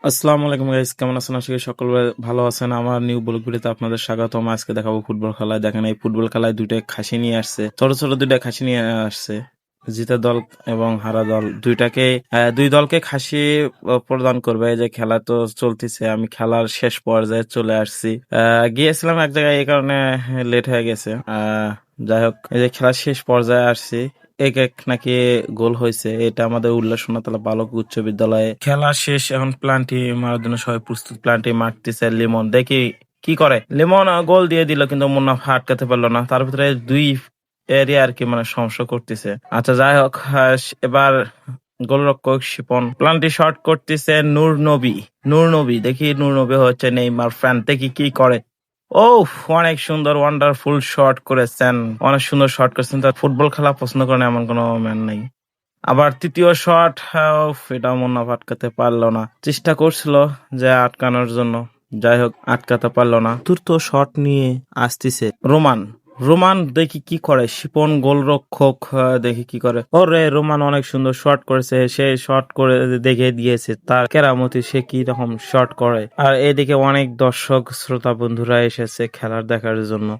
আসসালামু আলাইকুম গাইস, কেমন আছেন? আশা করি সকলে ভালো আছেন। আমার নিউ ব্লগ ভিডিওতে আপনাদের স্বাগতম। আজকে দেখাবো ফুটবল খেলায়। দেখেন, এই ফুটবল খেলায় দুইটা খাসি নিয়ে আসছে, ছোট ছোট দুইটা খাসি নিয়ে আসছে। জিতা দল এবং হারা দল দুই দলকে খাসি প্রদান করবে। এই যে খেলা তো চলতেছে, আমি খেলার শেষ পর্যায়ে চলে আসছি। গিয়েছিলাম এক জায়গায়, এই কারণে লেট হয়ে গেছে। যাই হোক, এই যে খেলার শেষ পর্যায়ে আসছি। এক এক নাকি গোল হয়েছে। এটা আমাদের উল্লাসনাতলা বালক উচ্চ বিদ্যালয়ে খেলা শেষ। এখন প্লান্টি মারার জন্য সবাই প্রস্তুত। প্লান্টি মারতেছে, লিমন দেখি কি করে। লিমন গোল দিয়ে দিল, কিন্তু মুন্নাফা আটকাতে পারলো না। তার ভিতরে দুই এরিয়া আর কি, মানে সমস্যা করতেছে। আচ্ছা, যাই হোক, এবার গোলরক্ষক শিপন প্লান্টি শট করতেছে। নূর নবী দেখি, নূর নবী হচ্ছে নেইমার ফ্যান, দেখি কি করে। ও, অনেক সুন্দর ওয়ান্ডারফুল শট করেছেন, অনেক সুন্দর শট করেছেন। তার ফুটবল খেলা পছন্দ করেন এমন কোনো ম্যান নাই। আবার তৃতীয় শট, এটা মুন্নাফা আটকাতে পারলো না। চেষ্টা করছিল যে আটকানোর জন্য, যাই হোক আটকাতে পারলো না। চতুর্থ শট নিয়ে আসতেছে রোমান। রোমান দেখি কি করে। শিপন গোলরক্ষক দেখি কি করে। ওরে, রোমান অনেক সুন্দর শট করেছে। সে শট করে দেখে দিয়েছে তার কেরামতি, সে কি রকম শট করে। আর এদিকে অনেক দর্শক শ্রোতা বন্ধুরা এসেছে খেলার দেখার জন্য।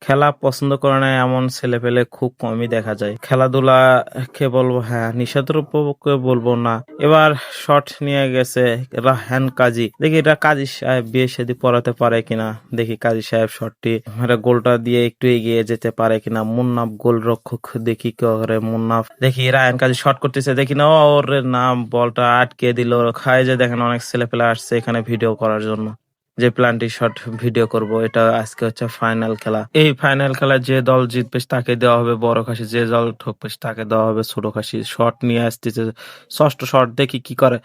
খেলা পছন্দ করে না এমন ছেলেপেলে খুব কমই দেখা যায়। খেলাধুলা কে বলবো, হ্যাঁ, নিষেধকে বলবো না। এবার শট নিয়ে গেছে রাহান কাজী। দেখি এটা কাজী সাহেব বিয়ে শাদী পড়াতে পারে কিনা। দেখি কাজী সাহেব শটটি গোলটা দিয়ে একটু এগিয়ে যেতে পারে কিনা। মুন্নাফ গোল রক্ষক, দেখি কি করে মুন্নাফ। দেখি রাহান কাজী শট করতেছে, দেখি না ওর নাম বলটা আটকে দিল। খায় যে দেখেন, অনেক ছেলেপেলে আসছে এখানে ভিডিও করার জন্য, যে প্ল্যানটি শট ভিডিও করব। এটা আজকে হচ্ছে ফাইনাল খেলা। এই ফাইনাল খেলায় যে দল জিতবে তাকে দেওয়া হবে বড় খাসি, যে দল ঠকবে তাকে দেওয়া হবে ছোট খাসি। শট নিয়ে আসতেছে, ষষ্ঠ শট, দেখি কি করে।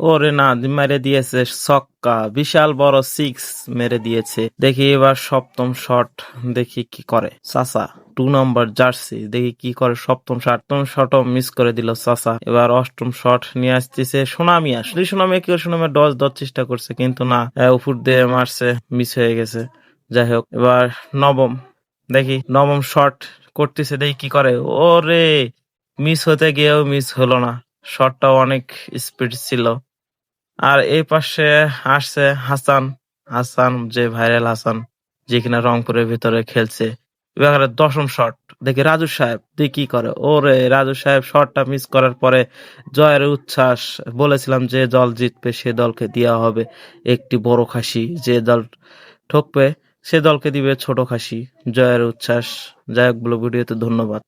ওরে না, মেরে দিয়েছে ছক্কা, বিশাল বড় সিক্স মেরে দিয়েছে। দেখি এবার সপ্তম শট, দেখি কি করে চাচা। 2 নম্বর জার্সি, দেখি কি করে সপ্তম শটও মিস করে দিল চাচা। এবার অষ্টম শট নিয়ে আসতেছে সোনামিয়া। সোনামিয়া কি করে, সোনামিয়া ডজ দেওয়ার চেষ্টা করছে কিন্তু না, উপর দিয়ে মারছে, মিস হয়ে গেছে। যাই হোক, এবার নবম, দেখি নবম শট করতেছে, দেখি কি করে। ওরে, মিস হতে গিয়েও মিস হলো না। শটটাও অনেক স্পিড ছিল। আর এই পাশে আসছে হাসান। হাসান যে ভাইরাল হাসান, যে কিনা রংপুরের ভিতরে খেলছে। এবার 10ম শট, দেখি রাজু সাহেব, দেখি কি করে। ওরে, রাজু সাহেব শটটা মিস করার পরে জয়ের উচ্ছ্বাস। বলেছিলাম যে দল জিতবে সে দলকে দেওয়া হবে একটি বড় খাসি, যে দল ঠকবে সে দলকে দিবে ছোট খাসি। জয়ের উচ্ছ্বাস। যাই হোক, ভিডিওতে ধন্যবাদ।